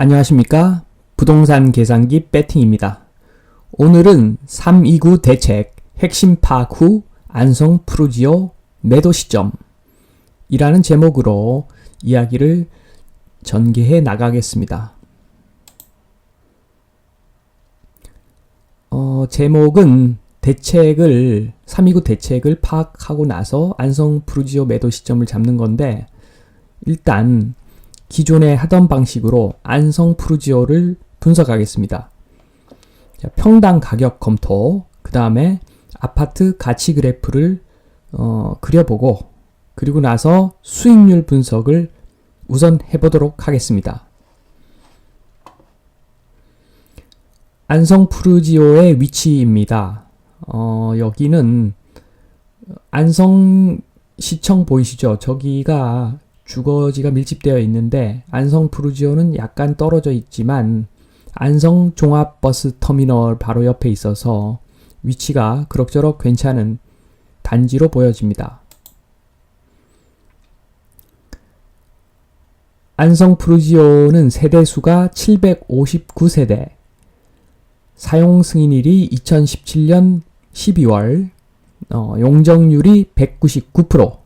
안녕하십니까? 부동산 계산기 배팅입니다. 오늘은 329 대책 핵심 파악 후 안성 푸르지오 매도 시점 이라는 제목으로 이야기를 전개해 나가겠습니다. 제목은 329 대책을 파악하고 나서 안성 푸르지오 매도 시점을 잡는 건데, 일단 기존에 하던 방식으로 안성 푸르지오를 분석하겠습니다. 평당 가격 검토, 그 다음에 아파트 가치 그래프를 그려보고, 그리고 나서 수익률 분석을 우선 해보도록 하겠습니다. 안성 푸르지오의 위치입니다. 여기는 안성시청 보이시죠? 저기가 주거지가 밀집되어 있는데, 안성 푸르지오는 약간 떨어져 있지만 안성 종합버스 터미널 바로 옆에 있어서 위치가 그럭저럭 괜찮은 단지로 보여집니다. 안성 푸르지오는 세대수가 759세대, 사용 승인일이 2017년 12월, 용적률이 199%,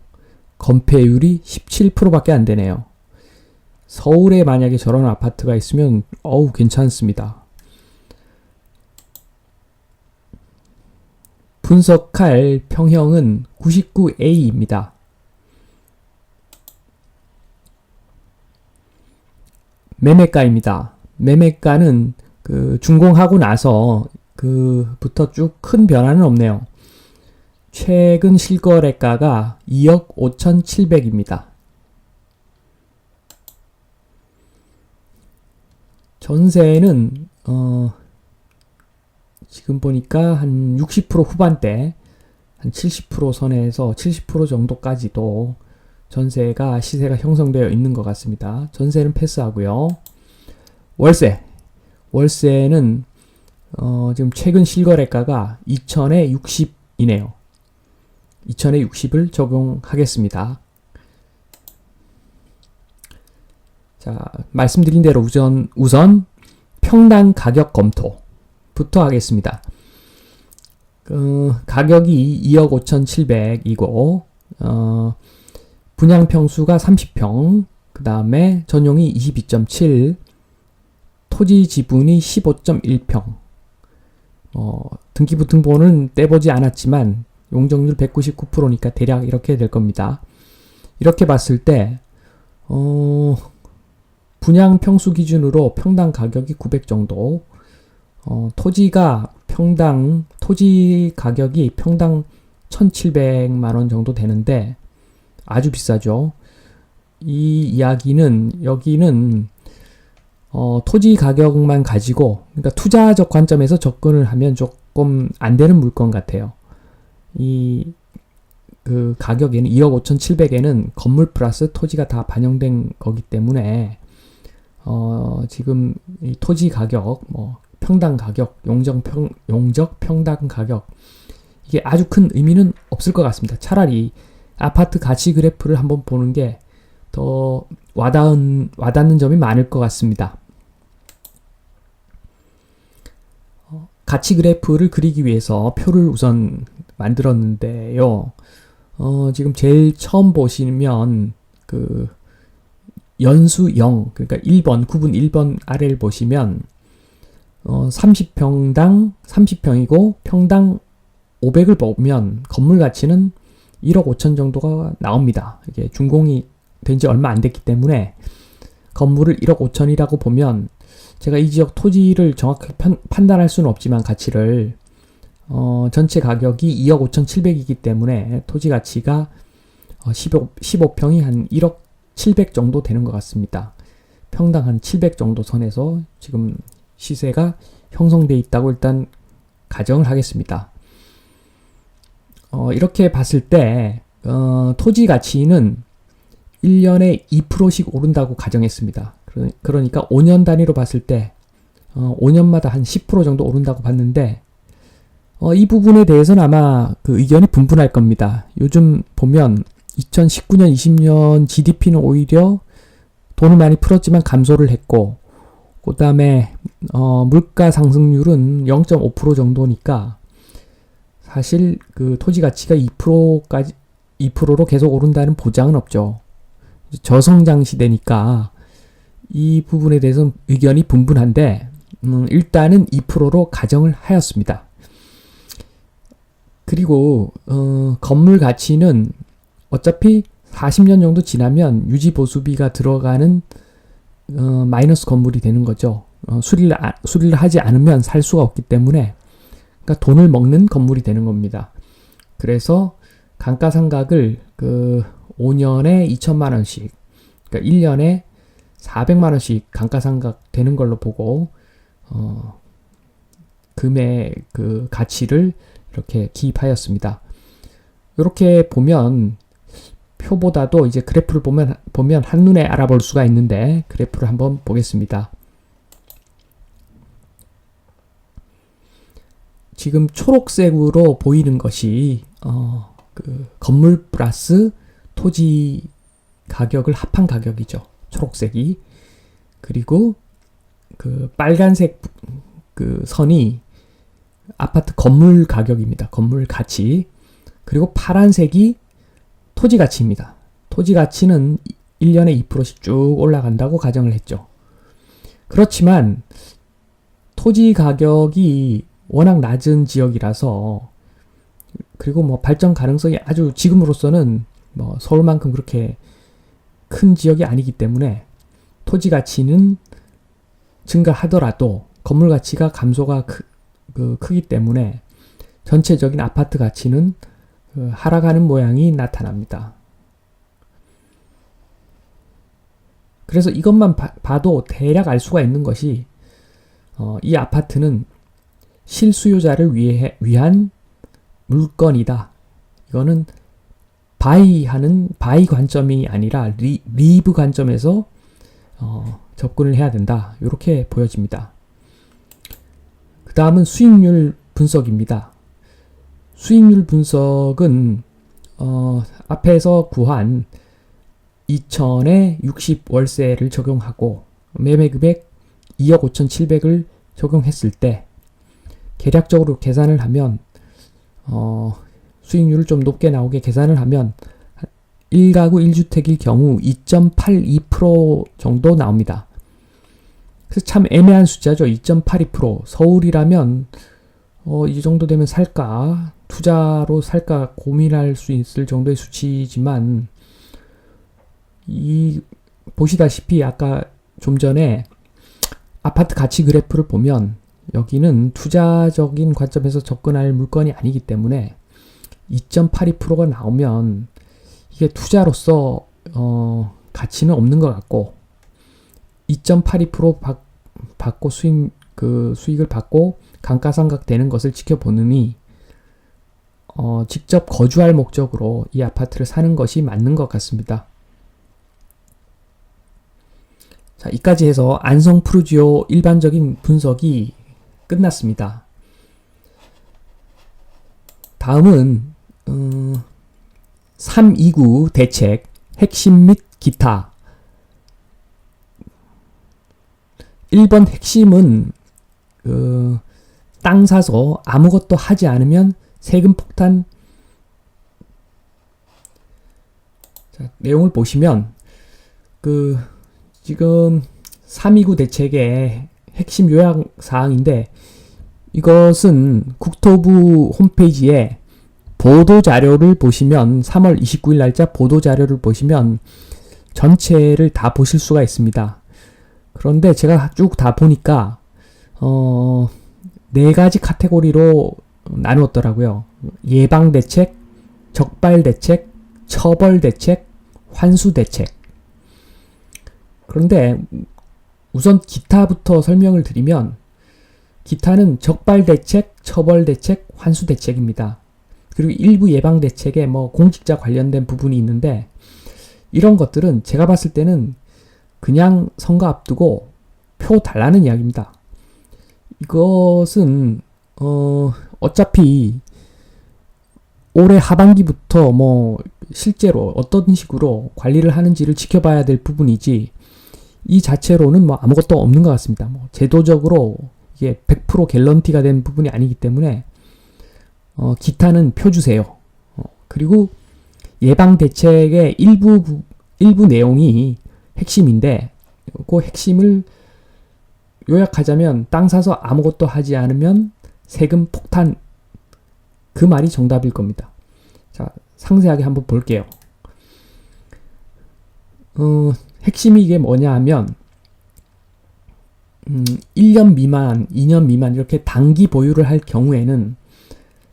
건폐율이 17%밖에 안 되네요. 서울에 만약에 저런 아파트가 있으면 괜찮습니다. 분석할 평형은 99A입니다. 매매가입니다. 매매가는 준공하고 나서 부터 쭉 큰 변화는 없네요. 최근 실거래가가 2억 5,700입니다. 전세는 지금 보니까 한 60% 후반대, 한 70% 선에서 70% 정도까지도 전세가 시세가 형성되어 있는 것 같습니다. 전세는 패스하고요. 월세는 지금 최근 실거래가가 2천에 60이네요. 2천에 60을 적용하겠습니다. 자, 말씀드린 대로 우선 평당 가격 검토부터 하겠습니다. 가격이 2억 5,700이고 분양 평수가 30평, 그 다음에 전용이 22.7, 토지 지분이 15.1평. 등기부 등본은 떼보지 않았지만 용적률 199%니까 대략 이렇게 될 겁니다. 이렇게 봤을 때 분양 평수 기준으로 평당 가격이 900 정도, 토지 가격이 평당 1,700만 원 정도 되는데 아주 비싸죠. 여기는 토지 가격만 가지고, 그러니까 투자적 관점에서 접근을 하면 조금 안 되는 물건 같아요. 가격에는 2억 5,700에는 건물 플러스 토지가 다 반영된 거기 때문에 지금 이 토지 가격, 평당 가격, 용적 평당 가격, 이게 아주 큰 의미는 없을 것 같습니다. 차라리 아파트 가치 그래프를 한번 보는 게 더 와닿는 점이 많을 것 같습니다. 가치 그래프를 그리기 위해서 표를 우선 만들었는데요. 지금 제일 처음 보시면 연수 0, 그러니까 1번, 구분 1번 아래를 보시면 30평당 30평이고 평당 500을 보면 건물 가치는 1억 5천 정도가 나옵니다. 이게 준공이 된 지 얼마 안 됐기 때문에 건물을 1억 5천이라고 보면, 제가 이 지역 토지를 정확하게 판단할 수는 없지만 가치를 전체 가격이 2억 5,700이기 때문에 토지 가치가 15평이 한 1억 700 정도 되는 것 같습니다. 평당 한 700 정도 선에서 지금 시세가 형성되어 있다고 일단 가정을 하겠습니다. 이렇게 봤을 때 토지 가치는 1년에 2%씩 오른다고 가정했습니다. 그러니까 5년 단위로 봤을 때 5년마다 한 10% 정도 오른다고 봤는데, 이 부분에 대해서는 아마 의견이 분분할 겁니다. 요즘 보면 2019년, 20년 GDP는 오히려 돈을 많이 풀었지만 감소를 했고, 그 다음에 물가 상승률은 0.5% 정도니까 사실 그 토지 가치가 2%로 계속 오른다는 보장은 없죠. 저성장 시대니까 이 부분에 대해서는 의견이 분분한데 일단은 2%로 가정을 하였습니다. 그리고 건물 가치는 어차피 40년 정도 지나면 유지 보수비가 들어가는 마이너스 건물이 되는 거죠. 수리를 하지 않으면 살 수가 없기 때문에 그러니까 돈을 먹는 건물이 되는 겁니다. 그래서 감가상각을 그 5년에 2천만 원씩, 그러니까 1년에 400만 원씩 감가상각 되는 걸로 보고 금의 그 가치를 이렇게 기입하였습니다. 이렇게 보면 표보다도 이제 그래프를 보면 한눈에 알아볼 수가 있는데 그래프를 한번 보겠습니다. 지금 초록색으로 보이는 것이 그 건물 플러스 토지 가격을 합한 가격이죠. 초록색이. 그리고 그 빨간색 그 선이 아파트 건물 가격입니다. 건물 가치. 그리고 파란색이 토지 가치입니다. 토지 가치는 1년에 2%씩 쭉 올라간다고 가정을 했죠. 그렇지만 토지 가격이 워낙 낮은 지역이라서 그리고 뭐 발전 가능성이 아주 지금으로서는 뭐 서울만큼 그렇게 큰 지역이 아니기 때문에 토지 가치는 증가하더라도 건물 가치가 감소가 크기 때문에 전체적인 아파트 가치는 하락하는 모양이 나타납니다. 그래서 이것만 봐도 대략 알 수가 있는 것이 이 아파트는 실수요자를 위한 물건이다. 이거는 바이 관점이 아니라 리브 관점에서 접근을 해야 된다. 이렇게 보여집니다. 그 다음은 수익률 분석입니다. 수익률 분석은 앞에서 구한 2천에 60 월세를 적용하고 매매금액 2억 5,700을 적용했을 때 계략적으로 계산을 하면 수익률을 좀 높게 나오게 계산을 하면 1가구 1주택일 경우 2.82% 정도 나옵니다. 그래서 참 애매한 숫자죠. 2.82%. 서울이라면 이 정도 되면 살까? 투자로 살까 고민할 수 있을 정도의 수치지만 보시다시피 아까 좀 전에 아파트 가치 그래프를 보면 여기는 투자적인 관점에서 접근할 물건이 아니기 때문에 2.82%가 나오면 이게 투자로서 가치는 없는 것 같고 2.82% 받고 수익을 받고 감가상각 되는 것을 지켜보느니 직접 거주할 목적으로 이 아파트를 사는 것이 맞는 것 같습니다. 자, 이까지 해서 안성 푸르지오 일반적인 분석이 끝났습니다. 다음은 329 대책 핵심 및 기타. 1번 핵심은 땅 사서 아무것도 하지 않으면 세금 폭탄. 자, 내용을 보시면 지금 329 대책의 핵심 요약 사항인데 이것은 국토부 홈페이지에 보도자료를 보시면 3월 29일 날짜 보도자료를 보시면 전체를 다 보실 수가 있습니다. 그런데 제가 쭉 다 보니까 4가지 카테고리로 나누었더라고요. 예방대책, 적발대책, 처벌대책, 환수대책. 그런데 우선 기타부터 설명을 드리면 기타는 적발대책, 처벌대책, 환수대책입니다. 그리고 일부 예방대책에 공직자 관련된 부분이 있는데 이런 것들은 제가 봤을 때는 그냥 선거 앞두고 표 달라는 이야기입니다. 이것은 어차피 올해 하반기부터 실제로 어떤 식으로 관리를 하는지를 지켜봐야 될 부분이지 이 자체로는 뭐 아무것도 없는 것 같습니다. 뭐 제도적으로 이게 100% 갤런티가 된 부분이 아니기 때문에 기타는 펴주세요. 그리고 예방 대책의 일부 내용이 핵심인데 그 핵심을 요약하자면 땅 사서 아무것도 하지 않으면 세금 폭탄, 그 말이 정답일 겁니다. 자, 상세하게 한번 볼게요. 핵심이 이게 뭐냐 하면 1년 미만, 2년 미만 이렇게 단기 보유를 할 경우에는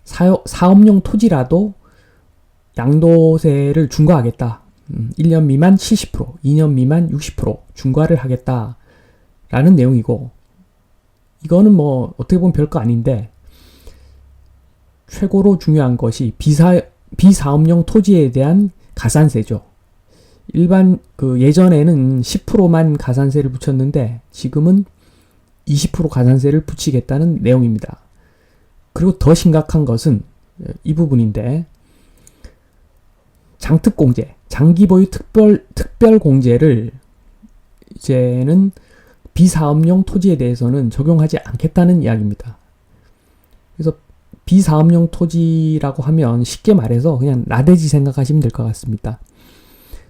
사업용 토지라도 양도세를 중과하겠다. 1년 미만 70%, 2년 미만 60% 중과를 하겠다라는 내용이고, 이거는 뭐 어떻게 보면 별거 아닌데 최고로 중요한 것이 비사업용 토지에 대한 가산세죠. 일반 예전에는 10%만 가산세를 붙였는데 지금은 20% 가산세를 붙이겠다는 내용입니다. 그리고 더 심각한 것은 이 부분인데, 장특공제, 장기보유 특별공제를 이제는 비사업용 토지에 대해서는 적용하지 않겠다는 이야기입니다. 그래서 비사업용 토지라고 하면 쉽게 말해서 그냥 나대지 생각하시면 될 것 같습니다.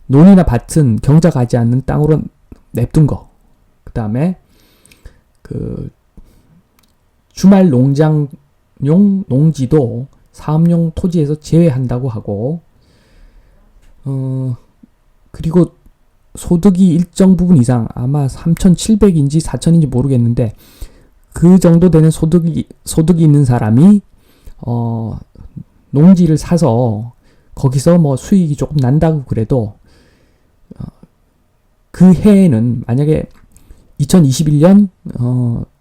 논이나 밭은 경작하지 않는 땅으로 냅둔 거. 그 다음에 주말 농장용 농지도 사업용 토지에서 제외한다고 하고, 그리고 소득이 일정 부분 이상, 아마 3,700인지 4,000인지 모르겠는데 그 정도 되는 소득이 있는 사람이 농지를 사서 거기서 뭐 수익이 조금 난다고 그래도 그 해에는 만약에 2021년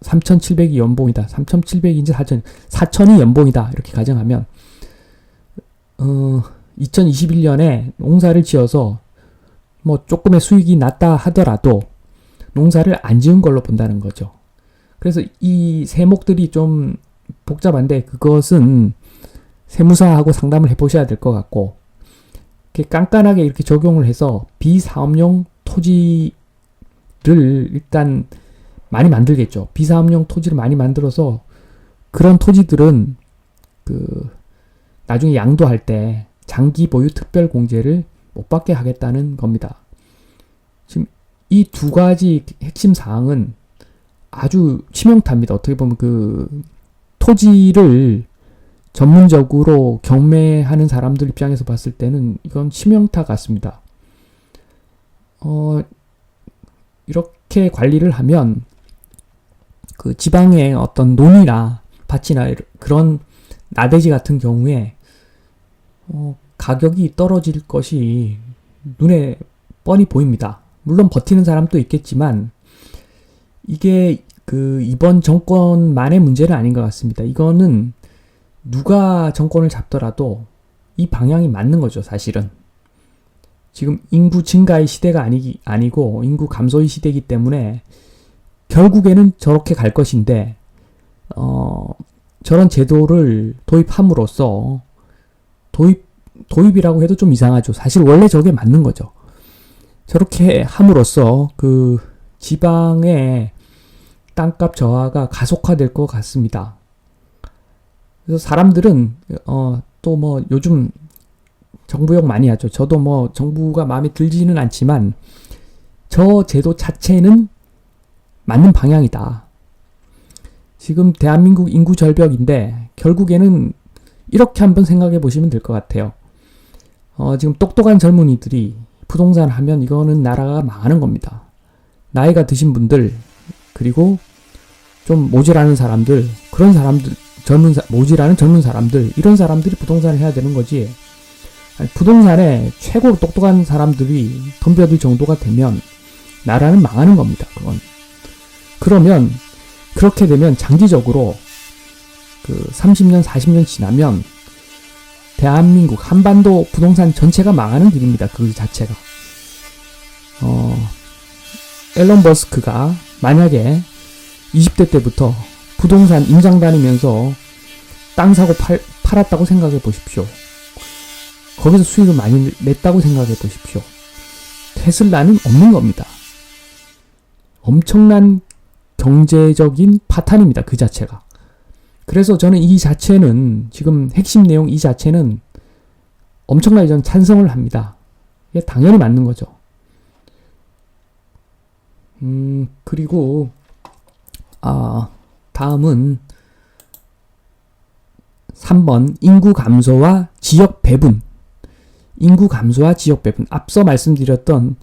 3,700이 연봉이다. 3,700인지 4,000이 연봉이다. 이렇게 가정하면 2021년에 농사를 지어서 뭐 조금의 수익이 났다 하더라도 농사를 안 지은 걸로 본다는 거죠. 그래서 이 세목들이 좀 복잡한데 그것은 세무사하고 상담을 해보셔야 될 것 같고, 이렇게 깐깐하게 이렇게 적용을 해서 비사업용 토지를 일단 많이 만들겠죠. 비사업용 토지를 많이 만들어서 그런 토지들은 나중에 양도할 때 장기 보유 특별 공제를 못 받게 하겠다는 겁니다. 지금 이 두 가지 핵심 사항은 아주 치명타입니다. 어떻게 보면 토지를 전문적으로 경매하는 사람들 입장에서 봤을 때는 이건 치명타 같습니다. 이렇게 관리를 하면 지방의 어떤 논이나 밭이나 그런 나대지 같은 경우에 가격이 떨어질 것이 눈에 뻔히 보입니다. 물론 버티는 사람도 있겠지만 이게 이번 정권만의 문제는 아닌 것 같습니다. 이거는 누가 정권을 잡더라도 이 방향이 맞는 거죠, 사실은. 지금 인구 증가의 시대가 아니고 인구 감소의 시대이기 때문에 결국에는 저렇게 갈 것인데, 저런 제도를 도입함으로써 도입이라고 해도 좀 이상하죠. 사실 원래 저게 맞는 거죠. 저렇게 함으로써 지방의 땅값 저하가 가속화될 것 같습니다. 그래서 사람들은 또 뭐 요즘 정부욕 많이 하죠. 저도 뭐 정부가 마음에 들지는 않지만 저 제도 자체는 맞는 방향이다. 지금 대한민국 인구 절벽인데 결국에는 이렇게 한번 생각해 보시면 될 것 같아요. 지금 똑똑한 젊은이들이 부동산 하면 이거는 나라가 망하는 겁니다. 나이가 드신 분들, 그리고 좀 모질하는 사람들, 그런 사람들, 모질하는 젊은 사람들, 이런 사람들이 부동산을 해야 되는 거지. 부동산에 최고로 똑똑한 사람들이 덤벼들 정도가 되면 나라는 망하는 겁니다. 그러면 그렇게 되면 장기적으로 30년, 40년 지나면 대한민국, 한반도 부동산 전체가 망하는 길입니다. 그 자체가. 앨런 머스크가 만약에 20대 때부터 부동산 임장 다니면서 땅 사고 팔았다고 생각해 보십시오. 거기서 수익을 많이 냈다고 생각해 보십시오. 테슬라는 없는 겁니다. 엄청난 경제적인 파탄입니다. 그 자체가. 그래서 저는 이 자체는 지금 핵심 내용 이 자체는 엄청나게 전 찬성을 합니다. 이게 당연히 맞는 거죠. 그리고 다음은 3번 인구 감소와 지역 배분. 인구 감소와 지역 배분. 앞서 말씀드렸던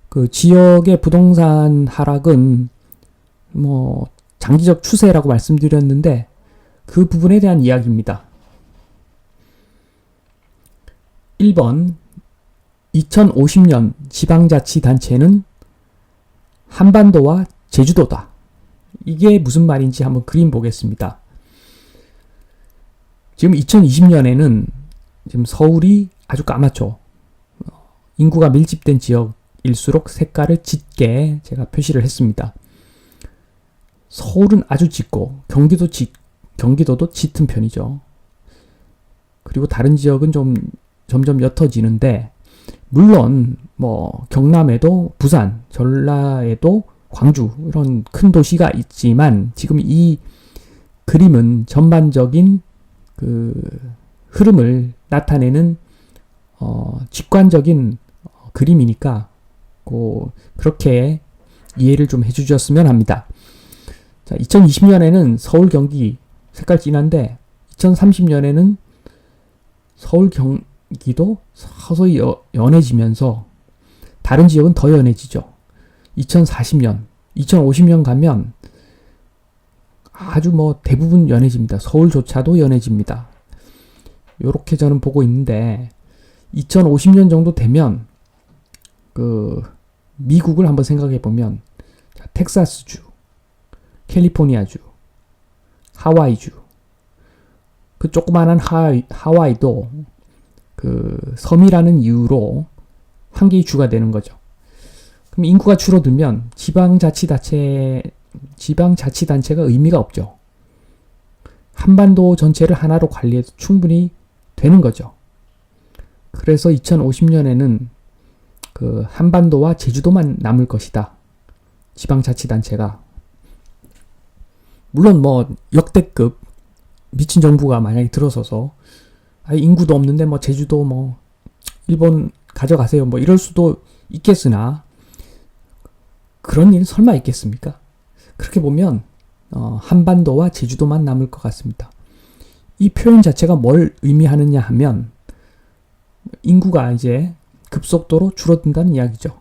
그 지역의 부동산 하락은 뭐 장기적 추세라고 말씀드렸는데 그 부분에 대한 이야기입니다. 1번 2050년 지방자치단체는 한반도와 제주도다. 이게 무슨 말인지 한번 그림 보겠습니다. 지금 2020년에는 지금 서울이 아주 까맣죠. 인구가 밀집된 지역일수록 색깔을 짙게 제가 표시를 했습니다. 서울은 아주 짙고 경기도도 짙은 편이죠. 그리고 다른 지역은 좀 점점 옅어지는데 물론 뭐 경남에도 부산, 전라에도 광주 이런 큰 도시가 있지만 지금 이 그림은 전반적인 그 흐름을 나타내는 직관적인 그림이니까 그렇게 이해를 좀 해주셨으면 합니다. 자, 2020년에는 서울, 경기 색깔 진한데 2030년에는 서울, 경기도 서서히 연해지면서 다른 지역은 더 연해지죠. 2040년, 2050년 가면 아주 뭐 대부분 연해집니다. 서울조차도 연해집니다. 요렇게 저는 보고 있는데 2050년 정도 되면 그 미국을 한번 생각해 보면 텍사스주, 캘리포니아주, 하와이주, 그 조그마한 하와이도 그 섬이라는 이유로 한 개의 주가 되는 거죠. 그럼 인구가 줄어들면 지방자치단체가 의미가 없죠. 한반도 전체를 하나로 관리해도 충분히 되는 거죠. 그래서 2050년에는 그 한반도와 제주도만 남을 것이다. 지방자치단체가. 물론 뭐 역대급 미친 정부가 만약에 들어서서 인구도 없는데 뭐 제주도 뭐 일본 가져가세요 뭐 이럴 수도 있겠으나 그런 일 설마 있겠습니까? 그렇게 보면 한반도와 제주도만 남을 것 같습니다. 이 표현 자체가 뭘 의미하느냐 하면 인구가 이제 급속도로 줄어든다는 이야기죠.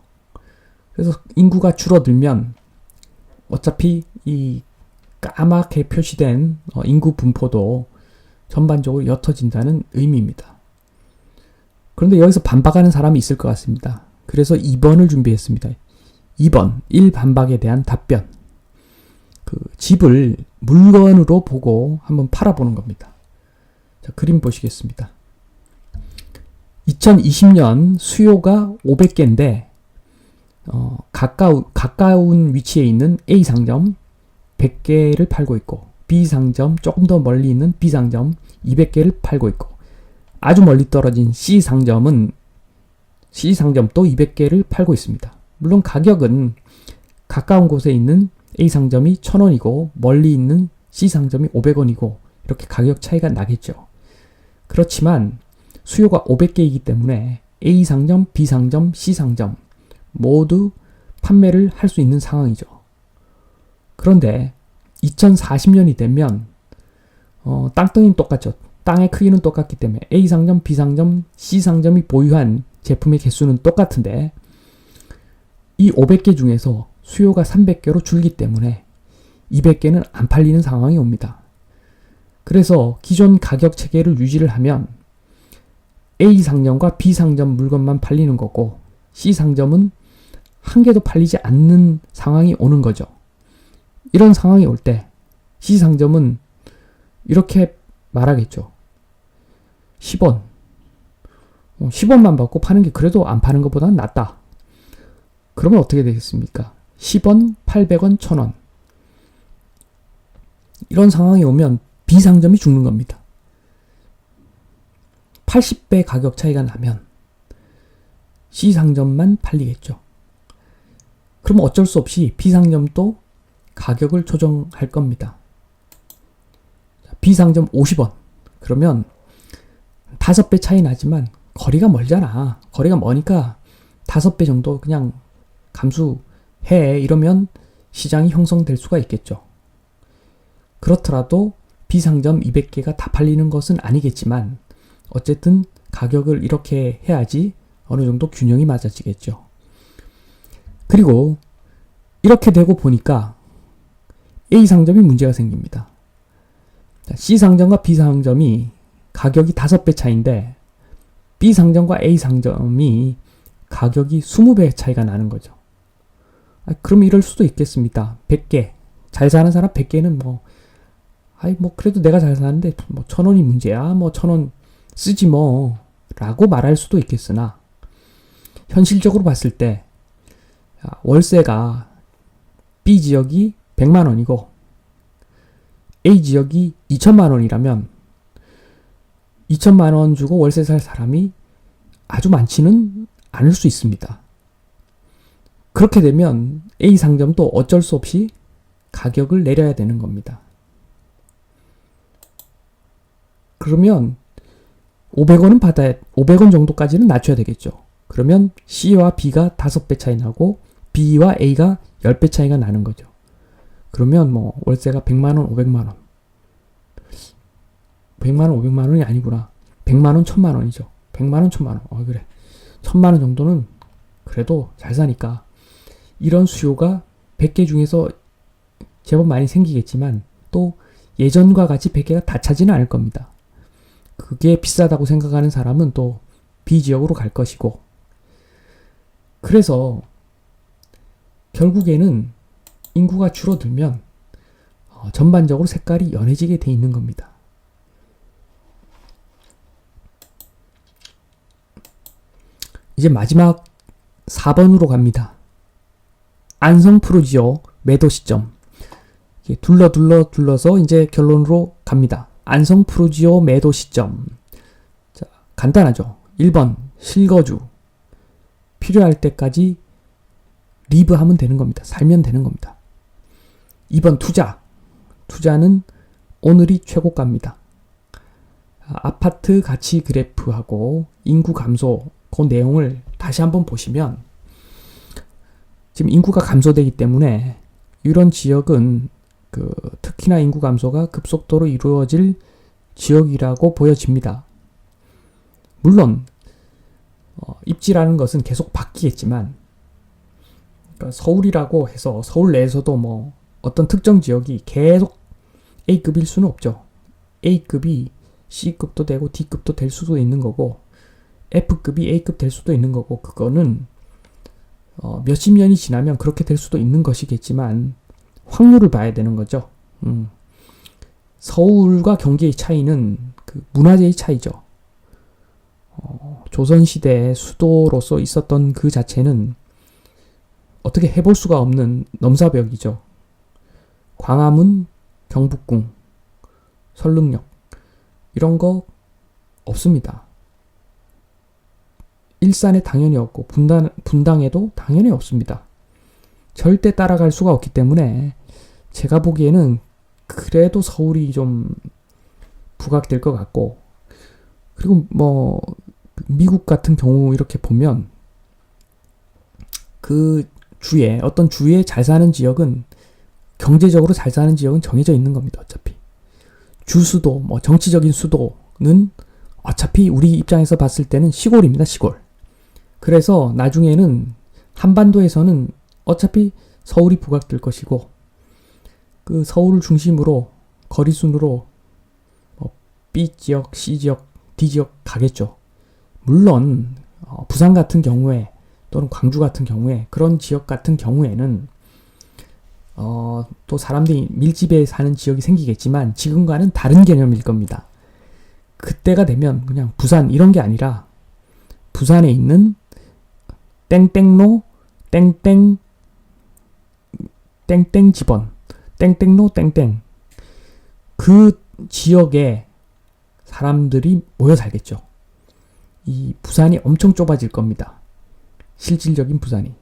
그래서 인구가 줄어들면 어차피 이 까맣게 표시된 인구 분포도 전반적으로 옅어진다는 의미입니다. 그런데 여기서 반박하는 사람이 있을 것 같습니다. 그래서 2번을 준비했습니다. 2번, 1반박에 대한 답변. 그 집을 물건으로 보고 한번 팔아보는 겁니다. 자, 그림 보시겠습니다. 2020년 수요가 500개인데 가까운 위치에 있는 A 상점 100개를 팔고 있고 B 상점 조금 더 멀리 있는 B 상점 200개를 팔고 있고 아주 멀리 떨어진 C 상점은 C 상점도 200개를 팔고 있습니다. 물론 가격은 가까운 곳에 있는 A 상점이 1,000원이고 멀리 있는 C 상점이 500원이고 이렇게 가격 차이가 나겠죠. 그렇지만 수요가 500개이기 때문에 A 상점, B 상점, C 상점 모두 판매를 할 수 있는 상황이죠. 그런데 2040년이 되면 땅덩이는 똑같죠. 땅의 크기는 똑같기 때문에 A 상점, B 상점, C 상점이 보유한 제품의 개수는 똑같은데 이 500개 중에서 수요가 300개로 줄기 때문에 200개는 안 팔리는 상황이 옵니다. 그래서 기존 가격 체계를 유지를 하면 A 상점과 B 상점 물건만 팔리는 거고 C 상점은 한 개도 팔리지 않는 상황이 오는 거죠. 이런 상황이 올 때 C 상점은 이렇게 말하겠죠. 10원. 10원만 받고 파는 게 그래도 안 파는 것보다는 낫다. 그러면 어떻게 되겠습니까? 10원, 800원, 1000원. 이런 상황이 오면 B 상점이 죽는 겁니다. 80배 가격 차이가 나면 C 상점만 팔리겠죠. 그럼 어쩔 수 없이 B상점도 가격을 조정할 겁니다. B상점 50원. 그러면 5배 차이 나지만 거리가 멀잖아. 거리가 머니까 5배 정도 그냥 감수해. 이러면 시장이 형성될 수가 있겠죠. 그렇더라도 B상점 200개가 다 팔리는 것은 아니겠지만 어쨌든 가격을 이렇게 해야지 어느 정도 균형이 맞아지겠죠. 그리고 이렇게 되고 보니까 A상점이 문제가 생깁니다. C상점과 B상점이 가격이 5배 차이인데 B상점과 A상점이 가격이 20배 차이가 나는 거죠. 그럼 이럴 수도 있겠습니다. 100개. 잘 사는 사람 100개는 그래도 내가 잘 사는데 1000원이 문제야. 1000원 쓰지 라고 말할 수도 있겠으나 현실적으로 봤을 때 월세가 B 지역이 100만 원이고 A 지역이 2천만 원이라면 2천만 원 주고 월세 살 사람이 아주 많지는 않을 수 있습니다. 그렇게 되면 A 상점도 어쩔 수 없이 가격을 내려야 되는 겁니다. 그러면 500원 정도까지는 낮춰야 되겠죠. 그러면 C와 B가 5배 차이 나고 B와 A가 10배 차이가 나는 거죠. 그러면 월세가 100만원, 500만원. 100만원, 500만원이 아니구나. 100만원, 1000만원이죠. 100만원, 1000만원. 그래. 1000만원 정도는 그래도 잘 사니까 이런 수요가 100개 중에서 제법 많이 생기겠지만 또 예전과 같이 100개가 다 차지는 않을 겁니다. 그게 비싸다고 생각하는 사람은 또 B 지역으로 갈 것이고 그래서 결국에는 인구가 줄어들면 전반적으로 색깔이 연해지게 돼 있는 겁니다. 이제 마지막 4번으로 갑니다. 안성 프루지오 매도 시점. 둘러서 이제 결론으로 갑니다. 안성 프루지오 매도 시점. 자, 간단하죠. 1번 실거주. 필요할 때까지 리브하면 되는 겁니다. 살면 되는 겁니다. 2번 투자. 투자는 오늘이 최고가입니다. 아파트 가치 그래프하고 인구 감소 그 내용을 다시 한번 보시면 지금 인구가 감소되기 때문에 이런 지역은 특히나 인구 감소가 급속도로 이루어질 지역이라고 보여집니다. 물론 입지라는 것은 계속 바뀌겠지만 그러니까 서울이라고 해서 서울 내에서도 어떤 특정 지역이 계속 A급일 수는 없죠. A급이 C급도 되고 D급도 될 수도 있는 거고 F급이 A급 될 수도 있는 거고 그거는 몇십 년이 지나면 그렇게 될 수도 있는 것이겠지만 확률을 봐야 되는 거죠. 서울과 경기의 차이는 그 문화재의 차이죠. 조선시대의 수도로서 있었던 그 자체는 어떻게 해볼 수가 없는 넘사벽이죠. 광화문, 경복궁, 설릉역 이런 거 없습니다. 일산에 당연히 없고 분당에도 당연히 없습니다. 절대 따라갈 수가 없기 때문에 제가 보기에는 그래도 서울이 좀 부각될 것 같고 그리고 미국 같은 경우 이렇게 보면 그 주에 어떤 주에 잘 사는 지역은 경제적으로 잘 사는 지역은 정해져 있는 겁니다. 어차피 주수도 정치적인 수도는 어차피 우리 입장에서 봤을 때는 시골입니다. 시골. 그래서 나중에는 한반도에서는 어차피 서울이 부각될 것이고 그 서울을 중심으로 거리순으로 B 지역, C 지역, D 지역 가겠죠. 물론 부산 같은 경우에 또는 광주 같은 경우에 그런 지역 같은 경우에는 또 사람들이 밀집해 사는 지역이 생기겠지만 지금과는 다른 개념일 겁니다. 그때가 되면 그냥 부산 이런 게 아니라 부산에 있는 땡땡로 땡땡 땡땡 집원 땡땡로 땡땡 그 지역에 사람들이 모여 살겠죠. 이 부산이 엄청 좁아질 겁니다. 실질적인 부산이.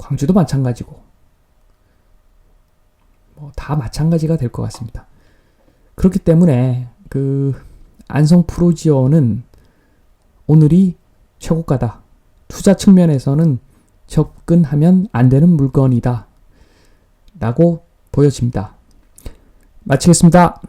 광주도 마찬가지고 뭐 다 마찬가지가 될 것 같습니다. 그렇기 때문에 그 안성 프로지오는 오늘이 최고가다. 투자 측면에서는 접근하면 안 되는 물건이다 라고 보여집니다. 마치겠습니다.